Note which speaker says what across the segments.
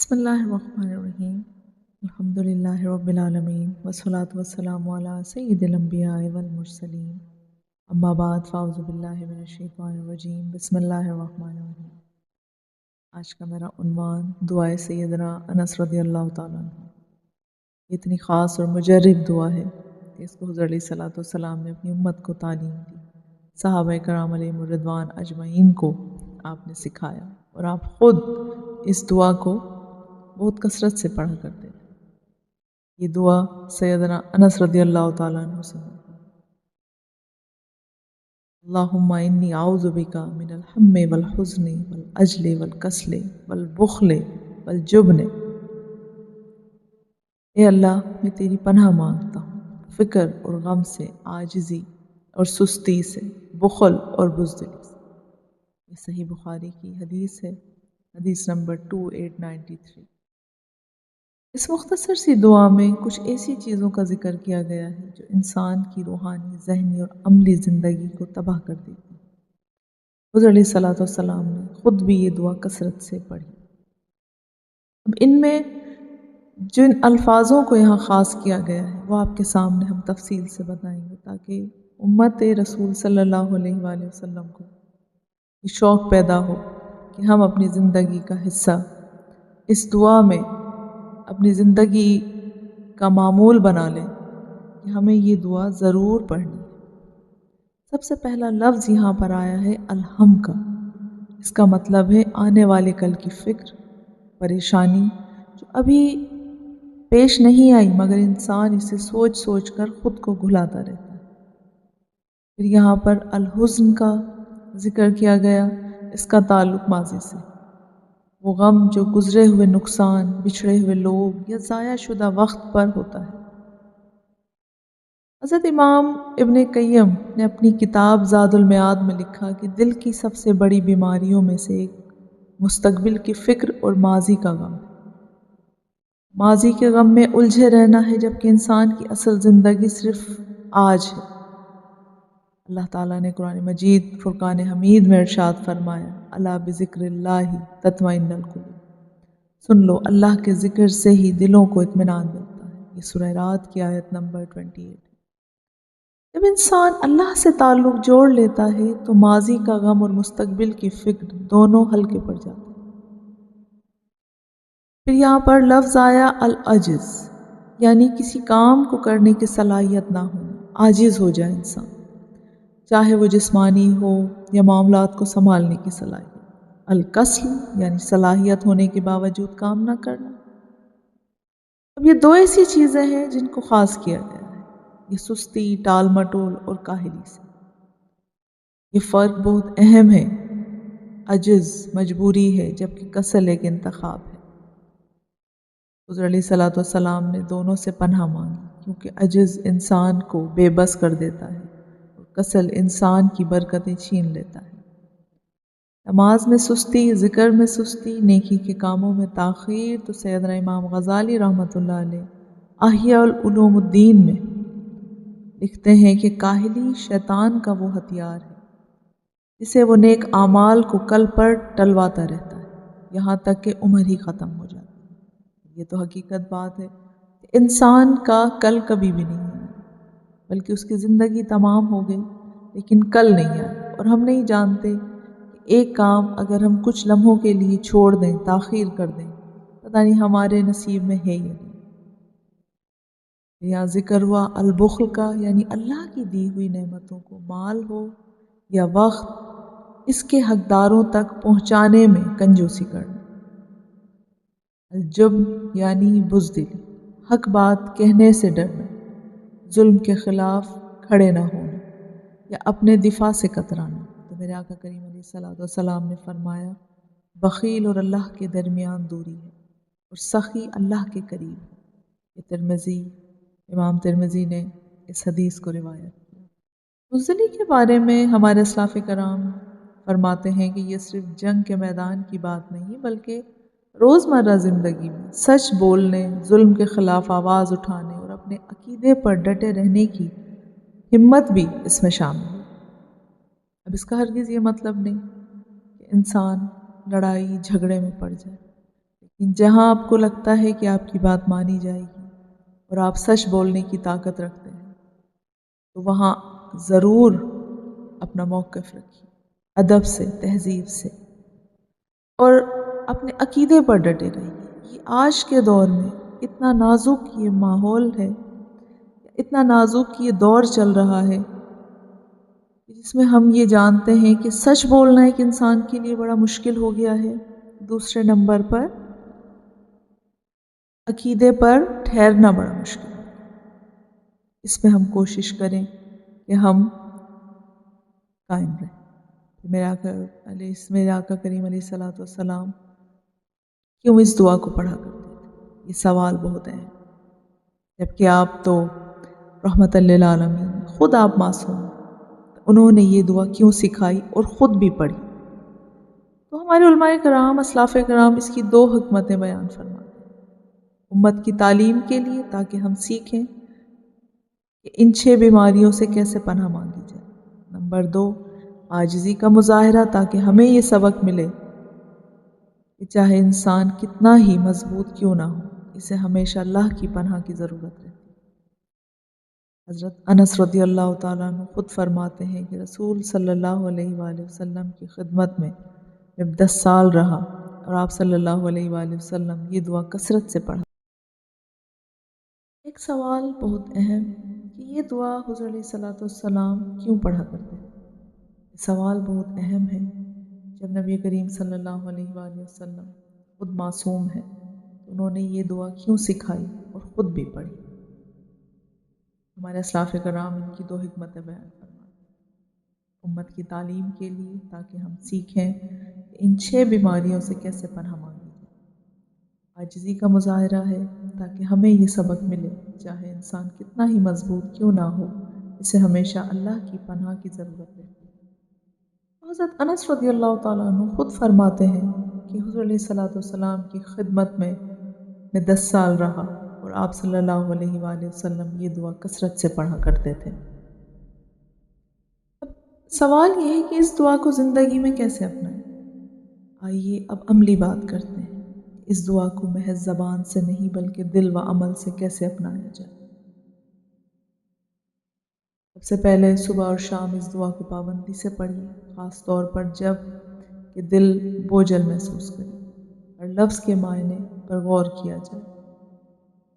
Speaker 1: بسم اللہ الرحمن الرحیم الحمد للہ رب العالمین والصلاة والسلام علی سید الانبیاء والمرسلین اما بعد فاعوذ باللہ من الشیطان الرجیم بسم اللہ الرحمن الرحیم۔ آج کا میرا عنوان دعائے سیدنا انس رضی اللہ تعالیٰ عنہ۔ یہ اتنی خاص اور مجرب دعا ہے کہ اس کو حضور علیہ الصلوۃ والسلام نے اپنی امت کو تعلیم دی، صحابہ کرام علیہم الرضوان اجمعین کو آپ نے سکھایا، اور آپ خود اس دعا کو بہت کثرت سے پڑھا کرتے تھے۔ یہ دعا سیدنا انس رضی اللہ تعالیٰ عنہ سے ہے۔ اللہم انی اعوذ بک من الہم والحزن والعجل والکسل والبخل والجبن۔ اے اللہ، میں تیری پناہ مانگتا ہوں فکر اور غم سے، عاجزی اور سستی سے، بخل اور بزدلی سے۔ یہ صحیح بخاری کی حدیث ہے، حدیث نمبر 2893۔ اس مختصر سی دعا میں کچھ ایسی چیزوں کا ذکر کیا گیا ہے جو انسان کی روحانی، ذہنی اور عملی زندگی کو تباہ کر دیتی ہے۔ حضور علیہ الصلوۃ والسلام نے خود بھی یہ دعا کثرت سے پڑھی۔ اب ان میں جن الفاظوں کو یہاں خاص کیا گیا ہے وہ آپ کے سامنے ہم تفصیل سے بتائیں گے، تاکہ امت رسول صلی اللہ علیہ وآلہ وسلم کو یہ شوق پیدا ہو کہ ہم اپنی زندگی کا حصہ اس دعا میں اپنی زندگی کا معمول بنا لیں کہ ہمیں یہ دعا ضرور پڑھنی ہے۔ سب سے پہلا لفظ یہاں پر آیا ہے الہم کا۔ اس کا مطلب ہے آنے والے کل کی فکر، پریشانی جو ابھی پیش نہیں آئی مگر انسان اسے سوچ سوچ کر خود کو گھلاتا رہتا ہے۔ پھر یہاں پر الحزن کا ذکر کیا گیا، اس کا تعلق ماضی سے، وہ غم جو گزرے ہوئے نقصان، بچھڑے ہوئے لوگ یا ضائع شدہ وقت پر ہوتا ہے۔ حضرت امام ابن قیم نے اپنی کتاب زاد المعاد میں لکھا کہ دل کی سب سے بڑی بیماریوں میں سے ایک مستقبل کی فکر اور ماضی کا غم ہے۔ ماضی کے غم میں الجھے رہنا ہے، جبکہ انسان کی اصل زندگی صرف آج ہے۔ اللہ تعالیٰ نے قرآن مجید فرقان حمید میں ارشاد فرمایا، الا بذکر اللہ تطمئن القلوب۔ سن لو، اللہ کے ذکر سے ہی دلوں کو اطمینان ملتا ہے۔ یہ سورہ رات کی آیت نمبر 28۔ جب انسان اللہ سے تعلق جوڑ لیتا ہے تو ماضی کا غم اور مستقبل کی فکر دونوں ہلکے پڑ جاتے ہیں۔ پھر یہاں پر لفظ آیا العجز، یعنی کسی کام کو کرنے کی صلاحیت نہ ہونا، عاجز ہو جائے انسان، چاہے وہ جسمانی ہو یا معاملات کو سنبھالنے کی صلاحیت۔ الکسل یعنی صلاحیت ہونے کے باوجود کام نہ کرنا۔ اب یہ دو ایسی چیزیں ہیں جن کو خاص کیا گیا ہے، یہ سستی، ٹال مٹول اور کاہلی سے۔ یہ فرق بہت اہم ہے۔ عجز مجبوری ہے، جبکہ کسل ایک انتخاب ہے۔ حضور علیہ الصلوۃ والسلام نے دونوں سے پناہ مانگی، کیونکہ عجز انسان کو بے بس کر دیتا ہے اور کسل انسان کی برکتیں چھین لیتا ہے۔ نماز میں سستی، ذکر میں سستی، نیکی کے کاموں میں تاخیر، تو سیدنا امام غزالی رحمۃ اللہ علیہ احیاء العلوم الدین میں لکھتے ہیں کہ کاہلی شیطان کا وہ ہتھیار ہے جسے وہ نیک اعمال کو کل پر ٹلواتا رہتا ہے، یہاں تک کہ عمر ہی ختم ہو جاتی ہے۔ یہ تو حقیقت بات ہے کہ انسان کا کل کبھی بھی نہیں ہے، بلکہ اس کی زندگی تمام ہو گئی لیکن کل نہیں آیا، اور ہم نہیں جانتے ایک کام اگر ہم کچھ لمحوں کے لیے چھوڑ دیں، تاخیر کر دیں، پتہ نہیں ہمارے نصیب میں ہے یا نہیں۔ یہاں ذکر ہوا البخل کا، یعنی اللہ کی دی ہوئی نعمتوں کو، مال ہو یا وقت، اس کے حقداروں تک پہنچانے میں کنجوسی کرنا۔ الجبن یعنی بزدلی، حق بات کہنے سے ڈرنا، ظلم کے خلاف کھڑے نہ ہونا یا اپنے دفاع سے کترانا۔ تو میرے آقا کریم علیہ الصلوۃ والسلام نے فرمایا، بخیل اور اللہ کے درمیان دوری ہے، اور سخی اللہ کے قریب ہے۔ یہ امام ترمذی نے اس حدیث کو روایت کیا۔ بزدلی کے بارے میں ہمارے اسلاف کرام فرماتے ہیں کہ یہ صرف جنگ کے میدان کی بات نہیں، بلکہ روزمرہ زندگی میں سچ بولنے، ظلم کے خلاف آواز اٹھانے اور اپنے عقیدے پر ڈٹے رہنے کی ہمت بھی اس میں شامل ہے۔ اب اس کا ہرگز یہ مطلب نہیں کہ انسان لڑائی جھگڑے میں پڑ جائے، جہاں آپ کو لگتا ہے کہ آپ کی بات مانی جائے گی اور آپ سچ بولنے کی طاقت رکھتے ہیں تو وہاں ضرور اپنا موقف رکھیے، ادب سے، تہذیب سے، اور اپنے عقیدے پر ڈٹے رہیے۔ یہ آج کے دور میں اتنا نازک یہ ماحول ہے، اتنا نازک یہ دور چل رہا ہے، جس میں ہم یہ جانتے ہیں کہ سچ بولنا ایک انسان کے لیے بڑا مشکل ہو گیا ہے۔ دوسرے نمبر پر عقیدے پر ٹھہرنا بڑا مشکل ہے۔ اس میں ہم کوشش کریں کہ ہم قائم رہیں۔ میرے آقا کریم علیہ الصلوۃ والسلام کیوں اس دعا کو پڑھا کرتے تھے؟ یہ سوال بہت اہم، جبکہ آپ تو رحمت للعالمین، خود آپ معصوم، انہوں نے یہ دعا کیوں سکھائی اور خود بھی پڑھی؟ تو ہمارے علماء کرام، اسلاف کرام اس کی دو حکمتیں بیان فرماتے ہیں۔ امت کی تعلیم کے لیے، تاکہ ہم سیکھیں کہ ان 6 بیماریوں سے کیسے پناہ مانگی جائے۔ نمبر 2، عاجزی کا مظاہرہ، تاکہ ہمیں یہ سبق ملے کہ چاہے انسان کتنا ہی مضبوط کیوں نہ ہو، اسے ہمیشہ اللہ کی پناہ کی ضرورت رہتی ہے۔ حضرت انس رضی اللہ تعالیٰ عنہ خود فرماتے ہیں کہ رسول صلی اللہ علیہ وآلہ وسلم کی خدمت میں جب 10 سال رہا اور آپ صلی اللہ علیہ وآلہ وسلم یہ دعا کثرت سے پڑھا۔ ایک سوال بہت اہم کہ یہ دعا حضور علیہ الصلوۃ والسلام کیوں پڑھا کرتے ہیں؟ یہ سوال بہت اہم ہے۔ جب نبی کریم صلی اللہ علیہ وآلہ وسلم خود معصوم ہے تو انہوں نے یہ دعا کیوں سکھائی اور خود بھی پڑھی؟ ہمارے اسلاف کرام ان کی 2 حکمتیں بیان فرماتے ہیں۔ امت کی تعلیم کے لیے، تاکہ ہم سیکھیں کہ ان 6 بیماریوں سے کیسے پناہ مانگی جائے۔ عاجزی کا مظاہرہ ہے، تاکہ ہمیں یہ سبق ملے، چاہے انسان کتنا ہی مضبوط کیوں نہ ہو، اسے ہمیشہ اللہ کی پناہ کی ضرورت ہے۔ حضرت انس رضی اللہ تعالیٰ عنہ خود فرماتے ہیں کہ حضور علیہ الصلوۃ والسلام کی خدمت میں 10 سال رہا اور آپ صلی اللہ علیہ وآلہ وسلم یہ دعا کثرت سے پڑھا کرتے تھے۔ اب سوال یہ ہے کہ اس دعا کو زندگی میں کیسے اپنائیں؟ آئیے اب عملی بات کرتے ہیں، اس دعا کو محض زبان سے نہیں بلکہ دل و عمل سے کیسے اپنایا جائے۔ سب سے پہلے صبح اور شام اس دعا کو پابندی سے پڑھیے، خاص طور پر جب کہ دل بوجھل محسوس کرے اور لفظ کے معنی پر غور کیا جائے۔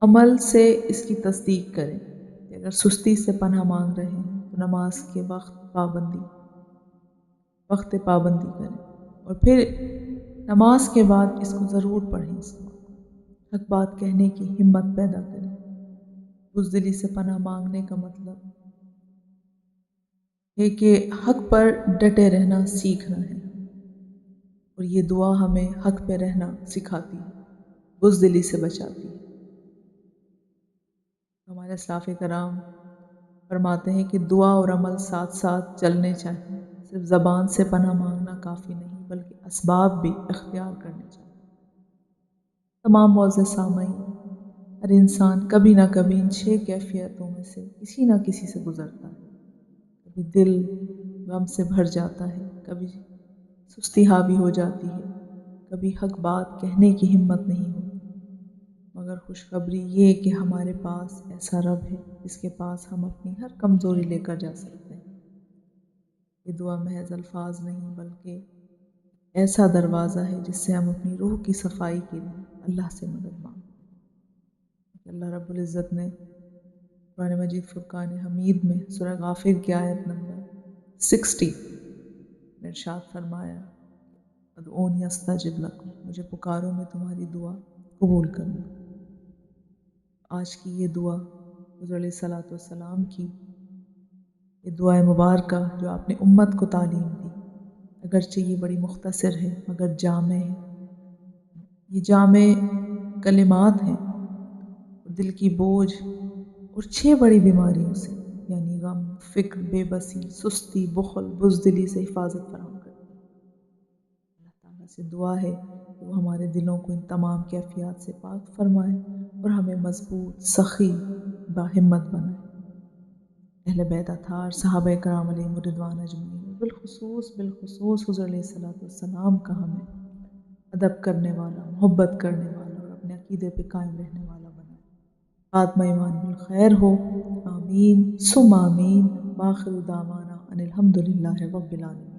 Speaker 1: عمل سے اس کی تصدیق کریں کہ اگر سستی سے پناہ مانگ رہے ہیں تو نماز کے وقت پابندی کریں، اور پھر نماز کے بعد اس کو ضرور پڑھیں۔ اس حق بات کہنے کی ہمت پیدا کریں۔ بزدلی سے پناہ مانگنے کا مطلب ہے کہ حق پر ڈٹے رہنا سیکھنا ہے، اور یہ دعا ہمیں حق پہ رہنا سکھاتی ہے، بزدلی سے بچاتی ہے۔ ہمارے اسلاف کرام فرماتے ہیں کہ دعا اور عمل ساتھ ساتھ چلنے چاہیے۔ صرف زبان سے پناہ مانگنا کافی نہیں، بلکہ اسباب بھی اختیار کرنے چاہیے۔ تمام معزز سامعین، ہر انسان کبھی نہ کبھی ان 6 کیفیتوں میں سے کسی نہ کسی سے گزرتا ہے۔ کبھی دل غم سے بھر جاتا ہے، کبھی سستی حاوی ہو جاتی ہے، کبھی حق بات کہنے کی ہمت نہیں ہوتی۔ مگر خوشخبری یہ کہ ہمارے پاس ایسا رب ہے جس کے پاس ہم اپنی ہر کمزوری لے کر جا سکتے ہیں۔ یہ دعا محض الفاظ نہیں بلکہ ایسا دروازہ ہے جس سے ہم اپنی روح کی صفائی کے لیے اللہ سے مدد مانگتے ہیں۔ اللہ رب العزت نے قرآن مجید فرقان حمید میں سورہ غافر کی آیت نمبر 60 میں ارشاد فرمایا، ادعونی استجب لکم، مجھے پکارو میں تمہاری دعا قبول کروں۔ آج کی یہ دعا حضور علیہ الصلوۃ والسلام کی یہ دعا مبارکہ جو آپ نے امت کو تعلیم دی، اگرچہ یہ بڑی مختصر ہے مگر جامع ہے۔ یہ جامع کلمات ہیں، دل کی بوجھ اور 6 بڑی بیماریوں سے یعنی غم، فکر، بے بسی، سستی، بخل، بزدلی سے حفاظت فراہم کرتی ہے۔ اللہ تعالیٰ سے دعا ہے کہ وہ ہمارے دلوں کو ان تمام کیفیات سے پاک فرمائے اور ہمیں مضبوط، سخی، باہمت بنائے۔ اہل بیت اطہار، صحابہ کرام علیہم رضوان اجمعین، بالخصوص حضور علیہ الصلوۃ والسلام کا ہمیں ادب کرنے والا، محبت کرنے والا عقیدے پہ قائم رہنے والا بنائے. خاتمہ ایمان بالخیر ہو. آمین ثم آمین. وآخر دعوانا ان الحمد للہ رب العالمین.